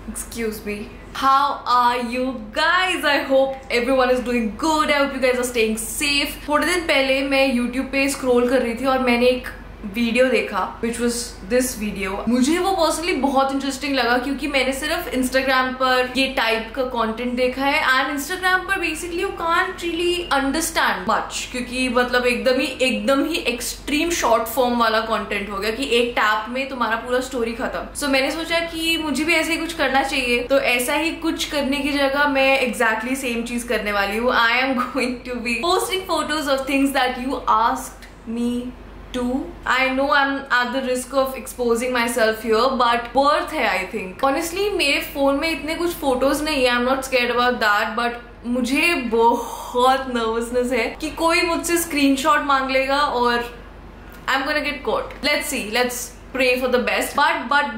Excuse me. How are you guys? I hope everyone is doing good. I hope you guys are staying safe. थोड़े दिन पहले मैं YouTube पे scroll कर रही थी और मैंने एक वीडियो देखा which was this video. मुझे वो पर्सनली बहुत इंटरेस्टिंग लगा क्योंकि मैंने सिर्फ इंस्टाग्राम पर ये टाइप का कंटेंट देखा है एंड इंस्टाग्राम पर basically you can't really understand much क्योंकि मतलब एकदम ही एक्सट्रीम शॉर्ट फॉर्म वाला कंटेंट हो गया कि एक टैप में तुम्हारा पूरा स्टोरी खत्म. सो मैंने सोचा कि मुझे भी ऐसे ही कुछ करना चाहिए, तो ऐसा ही कुछ करने की जगह मैं एग्जैक्टली सेम चीज करने वाली हूँ. I am going to be posting photos of things that you asked me to. I know I'm at the risk of exposing myself here, but worth है I think. Honestly, मेरे phone में इतने कुछ photos नहीं है. I'm not scared about that, but मुझे बहुत nervousness है कि कोई मुझसे स्क्रीनशॉट मांग लेगा और I'm gonna get caught. Let's see. Let's pray for the best.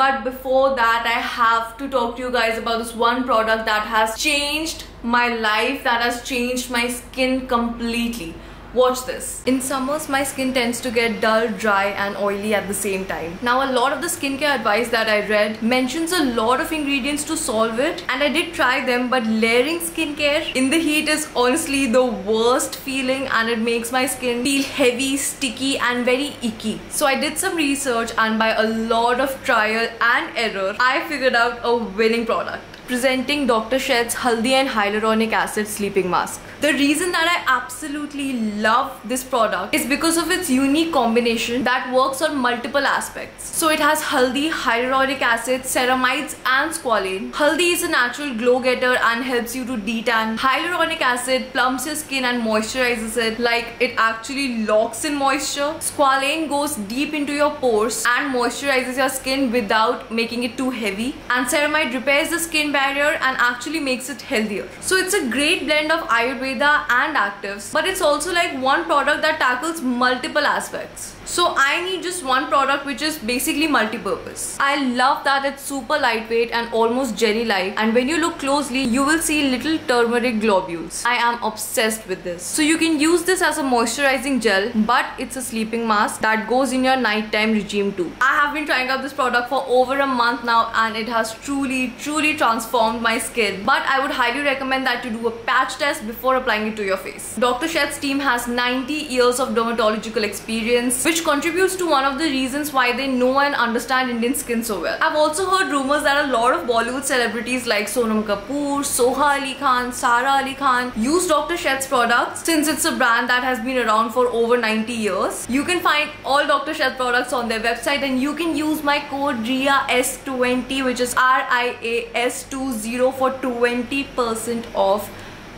But before that, I have to talk to you guys about this one product that has changed my life, that has changed my skin completely. Watch this. In summers, my skin tends to get dull, dry and oily at the same time. Now, a lot of the skincare advice that I read mentions a lot of ingredients to solve it, and I did try them, but layering skincare in the heat is honestly the worst feeling, and it makes my skin feel heavy, sticky and very icky. So I did some research, and by a lot of trial and error, I figured out a winning product. Presenting Dr. Sheth's Haldi and Hyaluronic Acid Sleeping Mask. The reason that I absolutely love this product is because of its unique combination that works on multiple aspects. So it has Haldi, Hyaluronic Acid, ceramides and squalane. Haldi is a natural glow getter and helps you to detan. Hyaluronic Acid plumps your skin and moisturizes it, like it actually locks in moisture. Squalane goes deep into your pores and moisturizes your skin without making it too heavy. And ceramide repairs the skin barrier and actually makes it healthier. So it's a great blend of Ayurveda and actives, but it's also like one product that tackles multiple aspects. So I need just one product which is basically multi-purpose. I love that it's super lightweight and almost jelly-like, and when you look closely you will see little turmeric globules. I am obsessed with this. So you can use this as a moisturizing gel, but it's a sleeping mask that goes in your nighttime regime too. I have been trying out this product for over a month now and it has truly transformed my skin, but I would highly recommend that you do a patch test before applying it to your face. Dr. Sheth's team has 90 years of dermatological experience, which contributes to one of the reasons why they know and understand Indian skin so well. I've also heard rumors that a lot of Bollywood celebrities like Sonam Kapoor, Soha Ali Khan, Sara Ali Khan use Dr. Sheth's products since it's a brand that has been around for over 90 years. You can find all Dr. Sheth products on their website and you can use my code RIAS20, which is RIAS20 for 20% off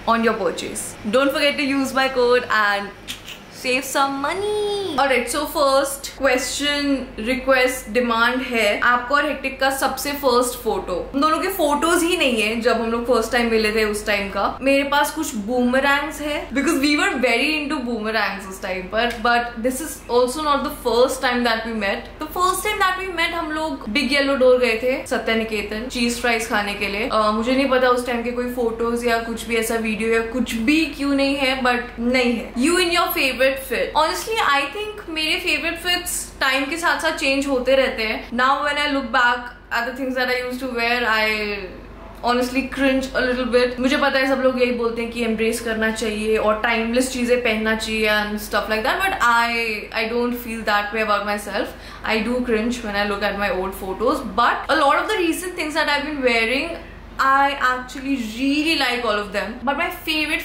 on your purchase. Don't forget to use my code and save some money. Alright, so first question, request, demand है आपका और hectic का सबसे first photo. हम दोनों के photos ही नहीं है जब हम लोग फर्स्ट टाइम मिले थे उस टाइम का. मेरे पास कुछ बूमरैंग्स है because we were very into boomerangs उस टाइम पर, but this is also not the first time that we met. The first time that we met हम लोग बिग येलो डोर गए थे सत्या निकेतन चीज फ्राइज खाने के लिए. मुझे नहीं पता उस टाइम के कोई फोटोज या कुछ भी ऐसा वीडियो या कुछ भी क्यों नहीं है, बट नहीं है. You in your favourite fit. Honestly, I think मेरे favorite fits टाइम के साथ साथ चेंज होते रहते हैं. Now when I look back at the things that I used to wear, I honestly cringe a little bit. मुझे पता है सब लोग यही बोलते हैं कि embrace करना चाहिए और timeless चीजें पहनना चाहिए and stuff like that, but I don't feel that way about myself. I do cringe when I look at my old photos, but a lot of the recent things that I've been wearing, I actually really like all of them, but my favorite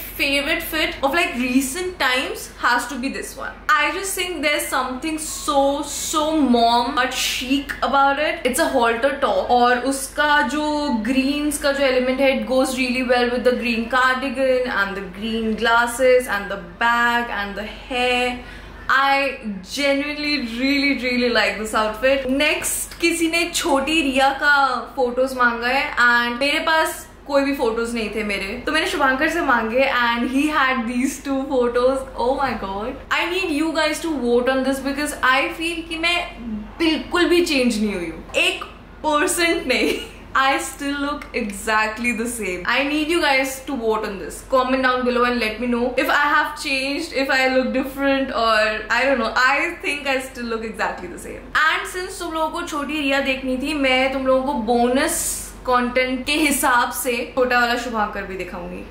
fit of like recent times has to be this one. I just think there's something so mom but chic about it. It's a halter top और उसका जो greens का जो element है, it goes really well with the green cardigan and the green glasses and the bag and the hair. I genuinely really like this outfit. Next किसी ने छोटी रिया का फोटोज मांगा है एंड मेरे पास कोई भी फोटोज नहीं थे मेरे, तो मैंने शुभांकर से मांगे and he had these 2 photos. Oh my god, I need you guys to vote on this because I feel कि मैं बिल्कुल भी चेंज नहीं हुई हूँ, 1% नहीं. I still look exactly the same. I need you guys to vote on this. Comment down below and let me know if I have changed, if I look different, or I don't know. I think I still look exactly the same. And since तुम लोगों को छोटी रिया देखनी थी, मैं तुम लोगों को बोनस कंटेंट के हिसाब से छोटा वाला शुभांकर भी दिखाऊंगी।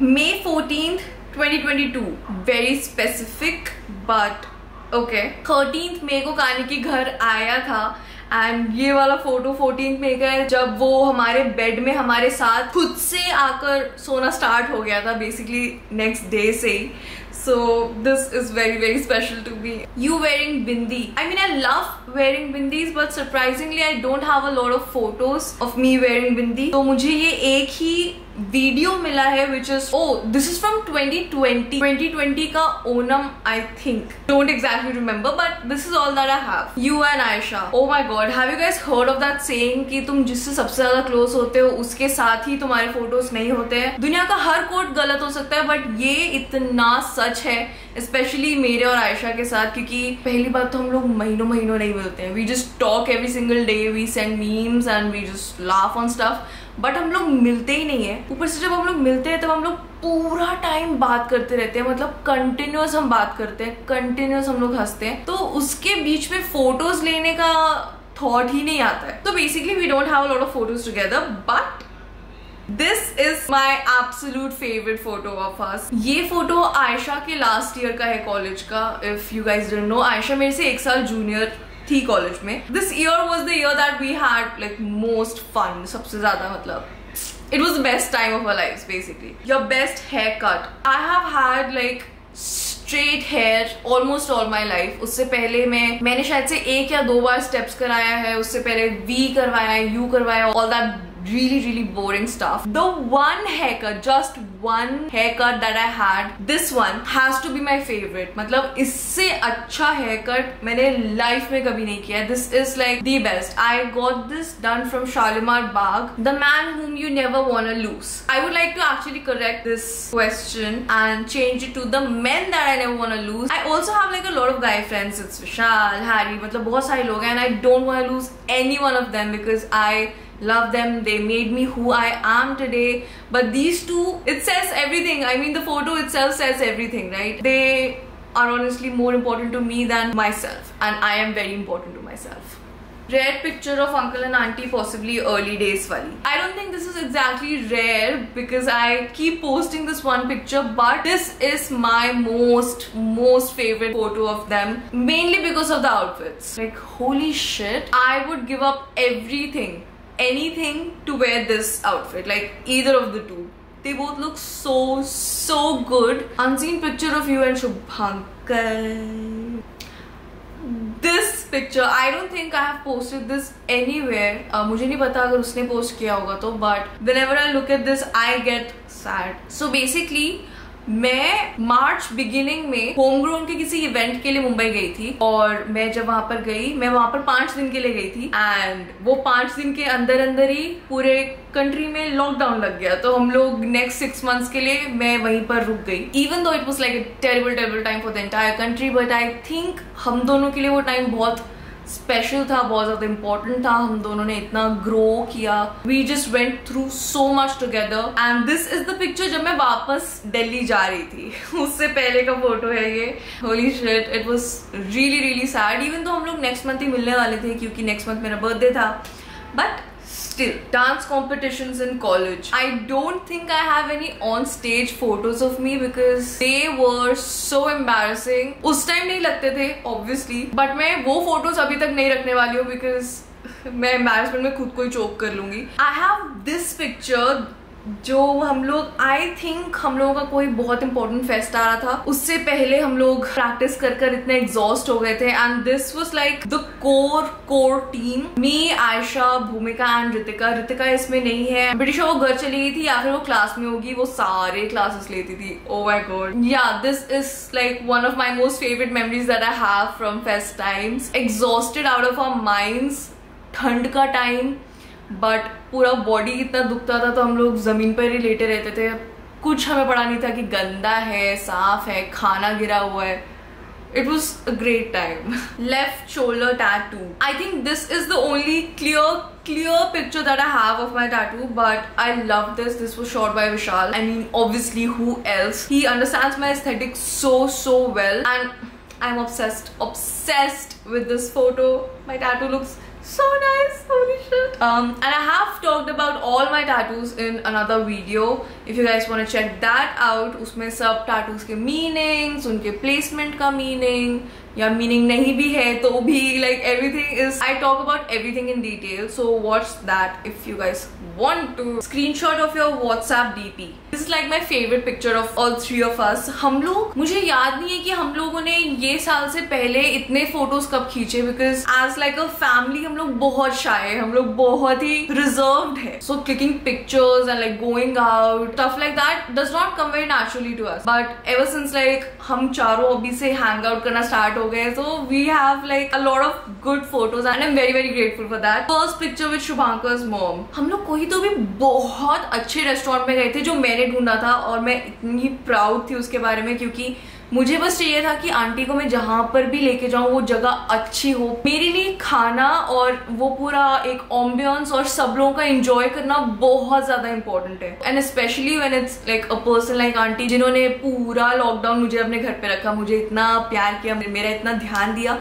May 14th 2022, very specific but okay. 13th मई को कानी की घर आया था एंड ये वाला फोटो 14th मई का है, जब वो हमारे बेड में हमारे साथ खुद से आकर सोना स्टार्ट हो गया था, बेसिकली नेक्स्ट डे से ही। So this is very very special to me. You wearing bindi. I mean, I love wearing bindis, but surprisingly I don't have a lot of photos of me wearing bindi. तो मुझे ये एक ही video मिला है which is, oh, this is from 2020. 2020 का Onam I think. Don't exactly remember, but this is all that I have. You and Aisha. Oh my god, have you guys heard of that saying कि तुम जिससे सबसे ज्यादा close होते हो उसके साथ ही तुम्हारे फोटोज नहीं होते हैं? दुनिया का हर कोट गलत हो सकता है, बट ये इतना सच है, स्पेशली मेरे और आयशा के साथ, क्योंकि पहली बात तो हम लोग महीनों महीनों नहीं मिलते हैं। We just talk every single day, we send memes and we just laugh on stuff, but हम लोग मिलते ही नहीं है। ऊपर से जब हम लोग मिलते हैं तब हम लोग पूरा टाइम बात करते रहते हैं, मतलब कंटिन्यूअस हम बात करते हैं, कंटिन्यूअस हम लोग हंसते हैं, तो उसके बीच में फोटोज लेने का थॉट ही नहीं आता है। तो basically we don't have a lot of photos together, but this is my absolute favourite photo of us. ये फोटो आयशा के लास्ट ईयर का है कॉलेज का। If you guys don't know, Ayesha मेरे से 1 साल जूनियर थी कॉलेज में। This year was the year that we had like most fun, सबसे ज्यादा, मतलब it was the best time of our lives basically. Your best haircut. I have had like straight hair almost all my life. उससे पहले मैंने शायद से 1 या 2 बार steps कराया है, उससे पहले V करवाया, U करवाया, all that really boring stuff. The one haircut, just one haircut that I had, this one has to be my favorite. मतलब इससे अच्छा haircut मैंने लाइफ में कभी नहीं किया है. This is like the best. I got this done from Shalimar Bagh, the man whom you never wanna lose. I would like to actually correct this question and change it to the men that I never wanna lose. I also have like a lot of guy friends. It's Vishal, Harry, मतलब बहुत सारे लोग हैं, and I don't wanna lose any one of them because I love them. They made me who I am today. But these two, it says everything. I mean, the photo itself says everything, right? They are honestly more important to me than myself, and I am very important to myself. Rare picture of uncle and auntie, possibly early days wali. I don't think this is exactly rare because I keep posting this one picture, but this is my most favorite photo of them, mainly because of the outfits. Like, holy shit, I would give up anything to wear this outfit, like either of the two. They both look so good. Unseen picture of you and Shubhankar. This picture, I don't think I have posted this anywhere. मुझे नहीं पता अगर उसने post किया होगा तो, but whenever I look at this I get sad. So basically मैं मार्च beginning में होमग्रोन के किसी इवेंट के लिए मुंबई गई थी, और मैं जब वहां पर गई, मैं वहां पर 5 दिन के लिए गई थी, एंड वो 5 दिन के अंदर ही पूरे कंट्री में लॉकडाउन लग गया, तो हम लोग नेक्स्ट 6 मंथ्स के लिए मैं वहीं पर रुक गई। Even though it was like a terrible time for the entire country, but I think हम दोनों के लिए वो टाइम बहुत स्पेशल था, बहुत ज्यादा इंपॉर्टेंट था। हम दोनों ने इतना ग्रो किया, we just went through so much together, and this is the picture जब मैं वापस दिल्ली जा रही थी। उससे पहले का फोटो है ये। Holy shit, it was really sad. Even तो हम लोग नेक्स्ट मंथ ही मिलने वाले थे क्योंकि नेक्स्ट मंथ मेरा बर्थडे था, but still, dance competitions in college. I don't think I have any on stage photos of me because they were so embarrassing. उस टाइम नहीं लगते थे obviously, but मैं वो photos अभी तक नहीं रखने वाली हूँ because मैं embarrassment में खुद को ही choke कर लूंगी. I have this picture जो हम लोग, आई थिंक हम लोगों का कोई बहुत इंपॉर्टेंट फेस्ट आ रहा था, उससे पहले हम लोग प्रैक्टिस कर इतने एग्जॉस्ट हो गए थे, and this was like the core team, me, Ayesha, Bhumika and Ritika. Ritika इसमें नहीं है, ब्रिटिश वो घर चली गई थी या फिर वो क्लास में होगी, वो सारे क्लासेस लेती थी। Oh my god, yeah this is like one of my most favourite memories that I have from fest times. Exhausted out of our minds, ठंड का टाइम, बट पूरा बॉडी इतना दुखता था तो हम लोग जमीन पर ही लेटे रहते थे। कुछ हमें पता नहीं था कि गंदा है, साफ है, खाना गिरा हुआ है। It was a great time. Left shoulder tattoo. I think this is the only clear picture that I have of my tattoo, but I love this. This was shot by Vishal. I mean, obviously, who else? He understands my aesthetic so well, and I'm obsessed with this photo. My tattoo looks So nice, holy shit. And I have talked about all my tattoos in another video. If you guys want to check that out, उसमें सब tattoos के meanings, उनके placement का meaning, या meaning नहीं भी है तो भी like everything is, I talk about everything in detail. So watch that if you guys want to. Screenshot of your WhatsApp DP. This is like my favorite picture of all three of us. हम लोग, मुझे याद नहीं है कि हम लोगों ने ये साल से पहले इतने फोटोज कब खींचे, because as like a family हम लोग बहुत शाय है, हम लोग बहुत ही रिजर्व्ड है. So clicking pictures and like going out stuff like that does not come very naturally to us. But ever since like हम चारों अभी से हैंग आउट करना स्टार्ट हो गए, so we have like a lot of good photos and I'm very very grateful for that. First picture with Shubhankar's mom. हम लोग कोई तो भी बहुत अच्छे रेस्टोरेंट में गए थे जो मैंने ढूंढा था, और मैं इतनी प्राउड थी उसके बारे में, क्योंकि मुझे बस चाहिए था कि आंटी को मैं जहां पर भी लेके जाऊं वो जगह अच्छी हो. मेरे लिए खाना और वो पूरा एक एम्बियंस और सब लोगों का एंजॉय करना बहुत ज्यादा इंपॉर्टेंट है. And specially when it's like a person like aunty, जिन्होंने पूरा लॉकडाउन मुझे अपने घर पे रखा, मुझे इतना प्यार किया, मेरा इतना ध्यान दिया.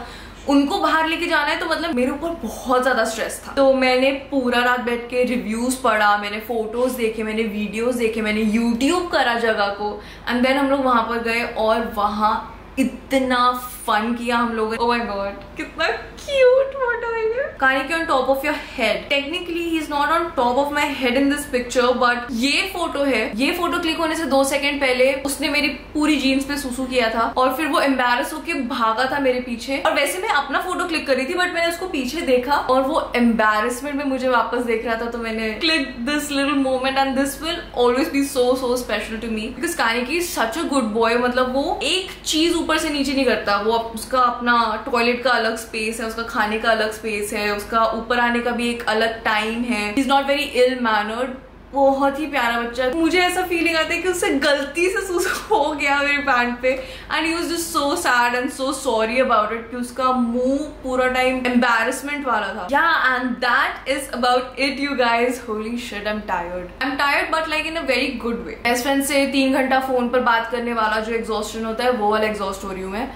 उनको बाहर लेके जाना है तो मतलब मेरे ऊपर बहुत ज्यादा स्ट्रेस था. तो मैंने पूरा रात बैठ के रिव्यूज पढ़ा, मैंने फोटोज देखे, मैंने वीडियोस देखे, मैंने यूट्यूब करा जगह को, एंड देन हम लोग वहां पर गए और वहां इतना फन किया हम लोगों ने. ओह माय गॉड, कितना क्यूट फोटो है ये. कानी के on top of your head. Technically he is not on top of my head in this picture, but ये फोटो है. ये फोटो क्लिक होने से 2 सेकंड पहले उसने मेरी पूरी जीन्स पे सुसु किया था और फिर वो एम्बैरस होके भागा था मेरे पीछे. और वैसे मैं अपना फोटो क्लिक कर रही थी, बट मैंने उसको पीछे देखा और वो एम्बैरसमेंट में मुझे वापस देख रहा था, तो मैंने click this little moment and this will always be so special to me, because Kani is such a good boy. मतलब वो एक चीज ऊपर से नीचे नहीं करता. वो उसका अपना टॉयलेट का अलग स्पेस है, उसका खाने का अलग स्पेस है, उसका ऊपर आने का भी एक अलग टाइम है. He is not very ill mannered. बहुत ही प्यारा बच्चा. मुझे ऐसा फीलिंग आता है कि उससे गलती से सुसु हो गया मेरे पैंट पे, and he was just so sad and so sorry about it कि उसका मुंह पूरा टाइम एम्बैरसमेंट वाला था. या and that is about it you guys. Holy shit, I am tired but like in a very good way. Best friend से 3 घंटा phone पर बात करने वाला जो एग्जॉस्शन होता है, वो वाला एग्जॉस्ट हो रही हूँ मैं.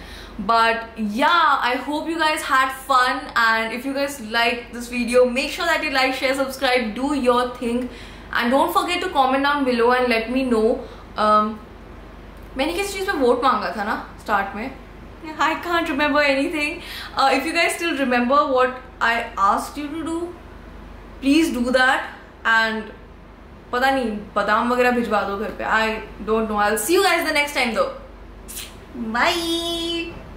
But yeah, I hope you guys had fun, and if you guys liked this video, make sure that you like, share, subscribe, do your thing, and don't forget to comment down below and let me know. मैंने किस चीज़ में vote मांगा था ना start में? I can't remember anything. If you guys still remember what I asked you to do, please do that. And पता नहीं, बादाम वगैरह भिजवा दो घर पे. I don't know. I'll see you guys the next time though. Bye.